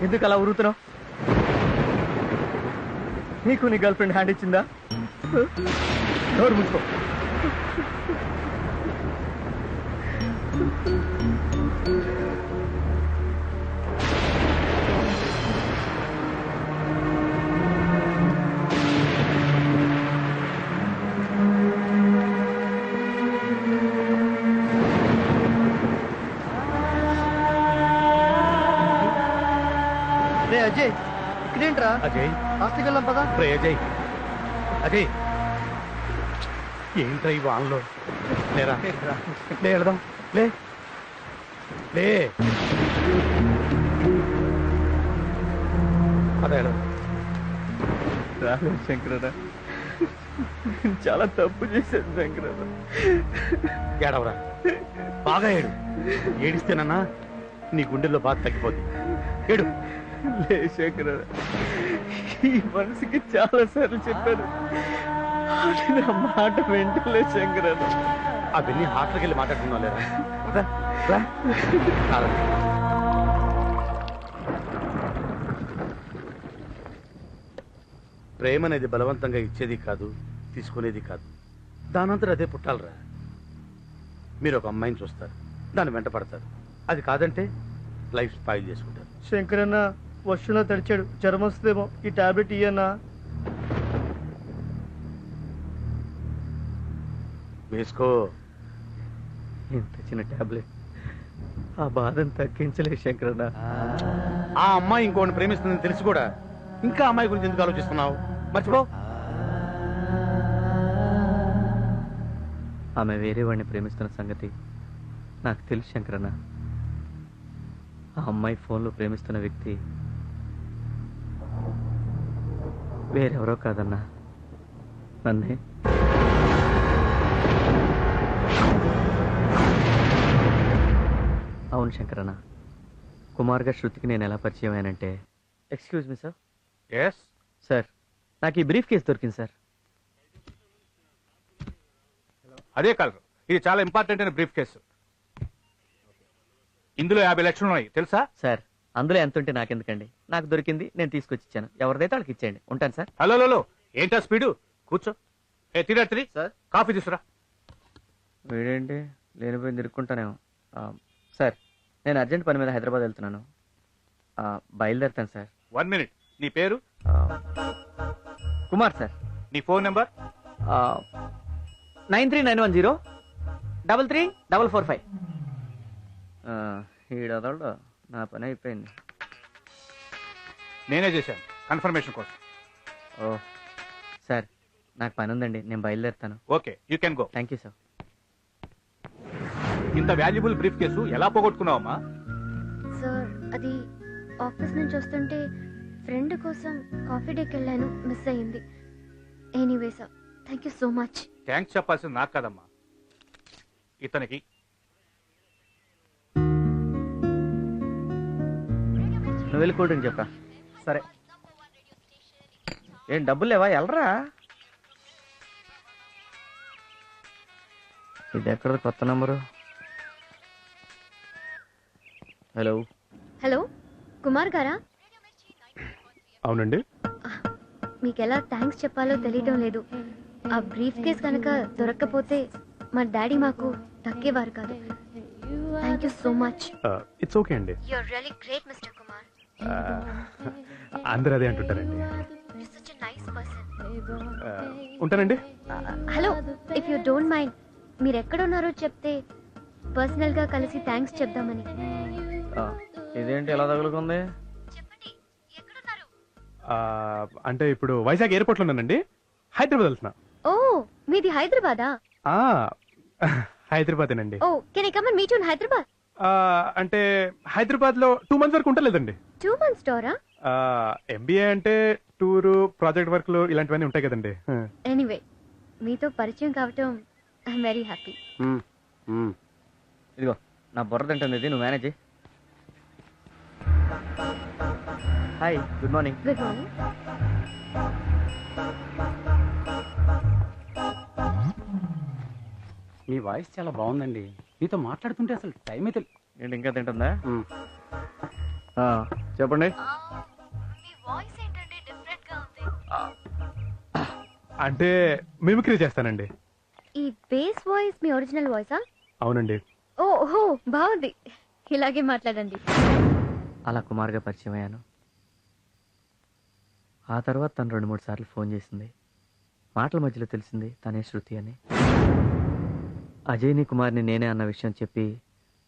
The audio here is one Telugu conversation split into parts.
ఎందుకు అలా ఉరుతున్నావు? నీకు నీ గర్ల్ ఫ్రెండ్ హ్యాండ్ ఇచ్చిందా? డోర్ ముసుకో. అజయ్ ఇక్కడేంట్రా? అజయ్ హాస్టల్కి వెళ్ళాం పదా. అజయ్ అజయ్ ఏంట్రా ఈ వాన్లో? లేరా లే వెళదాం. లే లే అదే రాలేదు శంకరరా, చాలా తప్పు చేశాను శంకరరా. ఏడవరా, బాగా ఏడు. ఏడిస్తేనన్నా నీ గుండెల్లో బాధ తగ్గిపోద్ది. ఏడు. లే శంకరరా, ఈ మనసుకి చాలా సార్లు చెప్పాను, నా మాట వెంటలే శంకరరా. అవన్నీ హాస్టల్కి వెళ్ళి మాట్లాడుతున్నావు లేరా? ప్రేమ అనేది బలవంతంగా ఇచ్చేది కాదు, తీసుకునేది కాదు. దానంతా అదే పుట్టాలరా. మీరు ఒక అమ్మాయిని చూస్తారు, దాన్ని వెంట పడతారు. అది కాదంటే లైఫ్ స్పాయిల్ చేసుకుంటారు. శంకరన్న వర్షంలో తడిచాడు, జ్వరం వస్తుందేమో, ఈ టాబ్లెట్ ఇయ్యన్నా. వేసుకో. ఇంత చిన్న టాబ్లెట్ ఆ బాధను తగ్గించలేదు శంకరన్న. ఆ అమ్మాయి ఇంకోటి ప్రేమిస్తుందని తెలిసి కూడా ఇంకా అమ్మాయి గురించి ఎందుకు ఆలోచిస్తున్నావు? మర్చిపో. ఆమె వేరే వాడిని ప్రేమిస్తున్న సంగతి నాకు తెలుసు శంకరన్న. ఆ అమ్మాయి ఫోన్లో ప్రేమిస్తున్న వ్యక్తి వేరెవరో కాదన్నా, నన్నే. అవును శంకరన్న, కుమార్ గారి శృతికి నేను ఎలా పరిచయం అయ్యానంటే... excuse me sir. Yes sir, నాకు ఈ బ్రీఫ్ కేసు దొరికింది సార్. అదే కలర్. ఇది చాలా ఇంపార్టెంట్ అయిన బ్రీఫ్ కేసు. ఇందులో 50 లక్షలు ఉన్నాయి తెలుసా? సార్, అందులో ఎంత ఉంటే నాకెందుకండి, నాకు దొరికింది, నేను తీసుకొచ్చి ఇచ్చాను. ఎవరిదైతే వాళ్ళకి ఇచ్చేయండి. ఉంటాను సార్. హలో, ఏంటా స్పీడు? కూర్చో. తిరిగి సార్, కాఫీ తీసురా. వీడేంటి లేనిపోయింది తిరుక్కుంటానేమో. సార్, నేను అర్జెంట్ పని మీద హైదరాబాద్ వెళ్తున్నాను, బయలుదేరుతాను సార్. 1 మినిట్. నీ పేరు? కుమార్ సార్. నీ ఫోన్ నెంబర్? 9391033445. ఈడోదోడు, నా పని అయిపోయింది. నేనే చేశాను కన్ఫర్మేషన్ కోసం. ఓ సార్, నాకు పని ఉందండి, నేను బయలుదేరుతాను. Okay, you can go. Thank you sir. ఇంత వాల్యుబుల్ బ్రీఫ్ కేసు ఎలా పోగొట్టుకున్నావమ్మా? సార్, అది ఆఫీస్ నుంచి వస్తుంటే ఫ్రెండ్ కోసం కాఫీ డేకి వెళ్ళాను, మిస్ అయ్యింది. Anyway sir, thank you so much. Thanks చెప్పాల్సింది నాకు కదమ్మా, ఇతనికి. నువ్వు వెళ్ళి కూల్ డ్రింక్ చెప్పా. సరే. ఏం డబ్బులు లేవా? వెళ్ళరా. ఇది ఎక్కడ కొత్త నంబరు? హలో. హలో, కుమార్ గారా? అవునండి. మీకు ఎలా థ్యాంక్స్ చెప్పాలో తెలియటం లేదు. ఆ బ్రీఫ్ కేస్ కనుక దొరక్కపోతే మా డాడీ మాకు దక్కేవారు కాదు. Thank you so much. It's okay అండి. You are really great mister Kumar. అందరూ అదే అంటుంటారండి. You are such a nice person. ఉంటానండి. Hello, if you don't mind, మీరు ఎక్కడ ఉన్నారో చెప్తే పర్సనల్ గా కలిసి థ్యాంక్స్ చెప్దామని. ఇదేంటి ఎలా తగులుకుంది? చెప్పండి, ఎక్కడున్నారు? అంటే ఇప్పుడు వైజాగ్ ఎయిర్పోర్ట్ లో ఉన్నానండి. హైదరాబాద్ వెళ్తున్నా. ఓ, మీది హైదరాబాదా? హైదరాబాదేనండి. ఓ, can I come and meet you in Hyderabad? అంటే హైదరాబాద్ లో 2 months వరకు ఉంటలేదండి. 2 months టూరా? MBA అంటే టూరు, ప్రాజెక్ట్ వర్క్లు ఇలాంటివన్నీ ఉంటాయి కదండి. ఎనీవే, మీతో పరిచయం కావటం ఐఎమ్ వెరీ హ్యాపీ. ఇదిగో నా బుర్ర తింటుంది ఇది, నువ్వు manage. Hi, good morning. Good morning. మీ వాయిస్ చాలా బాగుందండి. మీతో మాట్లాడుతుంటే అసలు టైం అయితే ఏంటి ఇంకా తింటుందా? చెప్పండి. మీ వాయిస్ ఏంటంటే డిఫరెంట్ గా ఉంది. అంటే మిమిక్రీ చేస్తానండి. ఈ బేస్ వాయిస్ మీ ఒరిజినల్ వాయిసా? అవునండి. ఓహో, బాగుంది. ఇలాగే మాట్లాడండి. అలా కుమార్గా పరిచయం అయ్యాను. ఆ తర్వాత తను 2-3 సార్లు ఫోన్ చేసింది. మాటల మధ్యలో తెలిసింది తనే శృతి అని. అజయ్ని కుమార్ని నేనే అన్న విషయం చెప్పి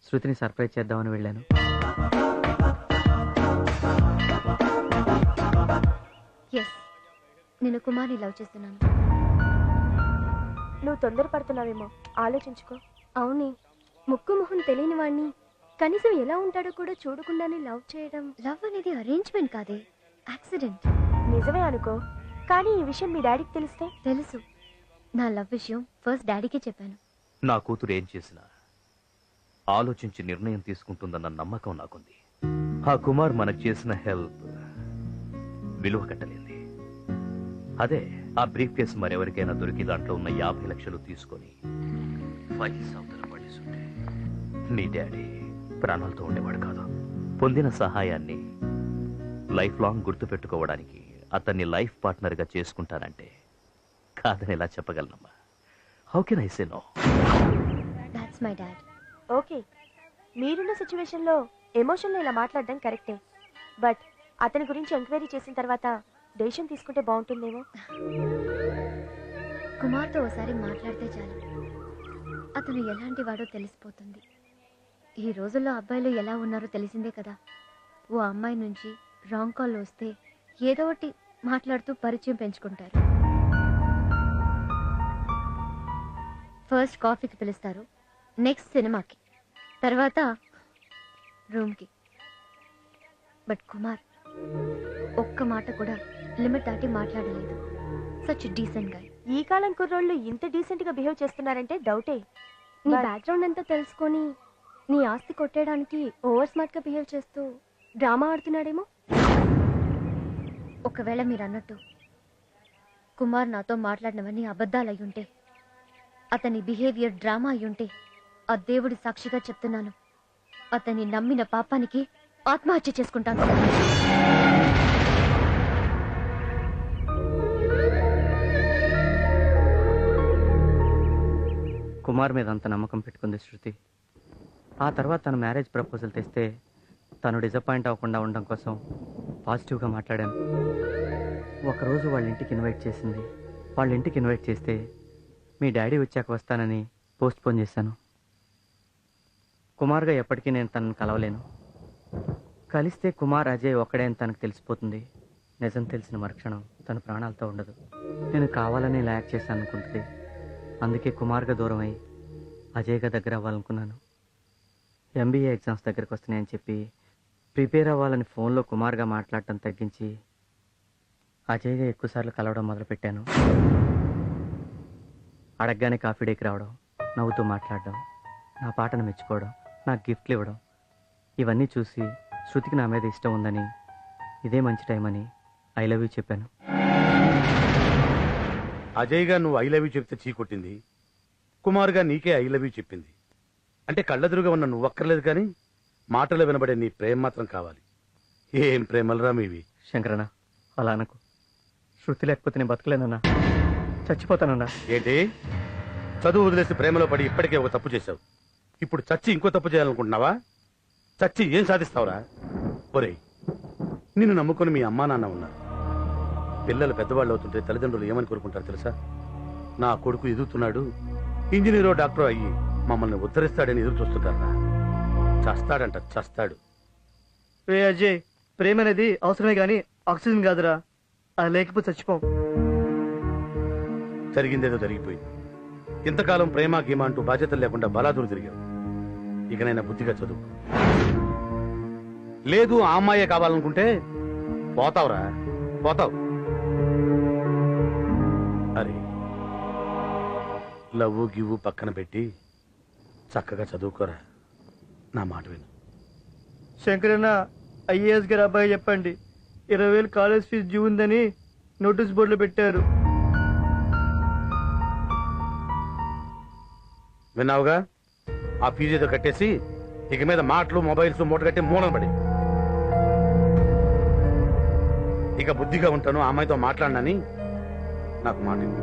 శృతిని సర్ప్రైజ్ చేద్దామని వెళ్ళాను. ఎస్, నేను కుమార్ని లవ్ చేస్తున్నాను. నువ్వు తొందరపడుతున్నావేమో, ఆలోచించుకో. అవునే, ముక్కు మొహం తెలియని వాడిని కనీసం ఎలా ఉంటాడో కూడా చూడకుండానే లవ్ చేయడం. లవ్ అనేది అరేంజ్మెంట్ కాదే, యాక్సిడెంట్. నిజమే అనుకో, కానీ ఈ విషయం మీ డాడీకి తెలిస్తే? తెలుసు. నా లవ్ విషయం ఫస్ట్ డాడీకే చెప్పాను. నా కూతురు ఏం చేసినా ఆలోచించి నిర్ణయం తీసుకుంటుందన్న నమ్మకం నాకుంది. ఆ కుమార్ మనకు చేసిన హెల్ప్ విలువ కట్టలేంది. అదే ఆ బ్రీఫ్ కేసు మరెవరికైనా దొరికి దాంట్లో ఉన్న 50 లక్షలు తీసుకొని ఫైల్స్ అవతల పడేసుంటే నీ డాడీ ప్రాణాలతో ఉండేవాడు కాదు. పొందిన సహాయాన్ని లైఫ్ లాంగ్ గుర్తుపెట్టుకోవడానికి అతన్ని లైఫ్ పార్ట్నర్గా చేసుకుంటానంటే కాదని ఎలా చెప్పగలనమ్మా? How can I say no? That's my dad. Okay, మీరున్న సిచ్యువేషన్లో ఎమోషన్లో ఇలా మాట్లాడడం కరెక్టే. బట్ అతని గురించి ఎంక్వైరీ చేసిన తర్వాత డెసిషన్ తీసుకుంటే బాగుంటుందేమో. కుమార్తో ఒకసారి మాట్లాడితే చాలు, అతను ఎలాంటి వాడో తెలిసిపోతుంది. ఈ రోజుల్లో అబ్బాయిలు ఎలా ఉన్నారో తెలిసిందే కదా. ఓ అమ్మాయి నుంచి రాంగ్ కాల్ వస్తే ఏదో ఒకటి మాట్లాడుతూ పరిచయం పెంచుకుంటారు. ఫస్ట్ కాఫీకి పిలుస్తారు, నెక్స్ట్ సినిమాకి, తర్వాత రూమ్కి. బట్ కుమార్ ఒక్క మాట కూడా లిమిట్ దాటి మాట్లాడలేదు. సచ్ డీసెంట్ గా. ఈ కాలం కుర్రోళ్ళు ఇంత డీసెంట్ గా బిహేవ్ చేస్తున్నారంటే డౌటే. నీ బ్యాక్గ్రౌండ్ అంతా తెలుసుకొని నీ ఆస్తి కొట్టేయడానికి ఓవర్ స్మార్ట్ గా బిహేవ్ చేస్తూ డ్రామా ఆడుతున్నాడేమో. ఒకవేళ మీరు అన్నట్టు కుమార్ నాతో మాట్లాడినవన్నీ అబద్ధాలు అయ్యుంటే, అతని బిహేవియర్ డ్రామా అయ్యుంటే, ఆ దేవుడి సాక్షిగా చెప్తున్నాను, అతన్ని నమ్మిన పాపానికి ఆత్మహత్య చేసుకుంటాను. కుమార్ మీద అంత నమ్మకం పెట్టుకుంది శృతి. ఆ తర్వాత తను మ్యారేజ్ ప్రపోజల్ తెస్తే తను డిసప్పాయింట్ అవ్వకుండా ఉండడం కోసం పాజిటివ్గా మాట్లాడాను. ఒకరోజు వాళ్ళ ఇంటికి ఇన్వైట్ చేసింది. వాళ్ళ ఇంటికి ఇన్వైట్ చేస్తే మీ డాడీ వచ్చాక వస్తానని పోస్ట్పోన్ చేశాను. కుమార్గా ఎప్పటికీ నేను తనను కలవలేను. కలిస్తే కుమార్ అజయ్ ఒక్కడే అని తనకు తెలిసిపోతుంది. నిజం తెలిసిన మరుక్షణం తన ప్రాణాలతో ఉండదు. నేను కావాలని ఇలా యాక్ట్ చేశాను అనుకుంటుంది. అందుకే కుమార్గా దూరం అయ్యి అజయ్గా దగ్గర అవ్వాలనుకున్నాను. MBA ఎగ్జామ్స్ దగ్గరకు వస్తున్నాయని చెప్పి ప్రిపేర్ అవ్వాలని ఫోన్లో కుమార్గా మాట్లాడటం తగ్గించి అజయ్గా ఎక్కువసార్లు కలవడం మొదలుపెట్టాను. అడగగానే కాఫీ డేకి రావడం, నవ్వుతూ మాట్లాడడం, నా పాటను మెచ్చుకోవడం, నాకు గిఫ్ట్లు ఇవ్వడం, ఇవన్నీ చూసి శృతికి నా మీద ఇష్టం ఉందని, ఇదే మంచి టైం అని ఐ లవ్ యూ చెప్పాను. అజయ్ గా నువ్వు ఐ లవ్ యూ చెప్తే చీకొట్టింది, కుమార్ గా నీకే ఐ లవ్ యూ చెప్పింది. అంటే కళ్ళెదురుగా ఉన్న నువ్వు అక్కర్లేదు, కానీ మాటలు వినబడే నీ ప్రేమ మాత్రం కావాలి. ఏం ప్రేమలరా మీవి. శంకరన్న, అలా అనకు. శృతి లేకపోతే నేను బతకలేనన్నా, చచ్చిపోతానన్నా. ఏంటి, చదువు వదిలేసి ప్రేమలో పడి ఇప్పటికే ఒక తప్పు చేశావు. ఇప్పుడు చచ్చి ఇంకో తప్పు చేయాలనుకుంటున్నావా? చచ్చి ఏం సాధిస్తావురా? ఒరేయ్, నిన్ను నమ్ముకొని మీ అమ్మా నాన్న ఉన్నారు. పిల్లలు పెద్దవాళ్ళు అవుతుంటే తల్లిదండ్రులు ఏమని కోరుకుంటారు తెలుసా? నా కొడుకు ఎదుగుతున్నాడు, ఇంజనీరో డాక్టరో అయ్యి మమ్మల్ని ఉద్ధరిస్తాడని ఎదురు చూస్తుంటారా? చస్తాడంట, చస్తాడు. రే అజయ్, ప్రేమ అనేది అవసరమే గాని ఆక్సిజన్ కాదురా. అది లేకపోతే చచ్చిపోం. జరిగిందేదో జరిగిపోయింది. ఇంతకాలం ప్రేమ గీమ అంటూ బాధ్యతలు లేకుండా బలాదూరు తిరిగావు. ఇకనైనా బుద్ధిగా చదువు. లేదు ఆ అమ్మాయే కావాలనుకుంటే పోతావురా, పోతావు. అరే, లవ్వు గివ్వు పక్కన పెట్టి చక్కగా చదువుకోరా. నా మాట విను. శంకరన్న, ఐఏఎస్ గారి అబ్బాయి చెప్పండి, 20,000 కాలేజ్ ఫీజు డ్యూ ఉందని నోటీస్ బోర్డులో పెట్టారు. విన్నావుగా? ఆ ఫీజు ఏదో కట్టేసి ఇక మీద మాటలు మొబైల్స్ మూట కట్టి మూలం పడి. ఇక బుద్ధిగా ఉంటాను, ఆ అమ్మాయితో మాట్లాడినని నాకు మాట ఇవ్వు.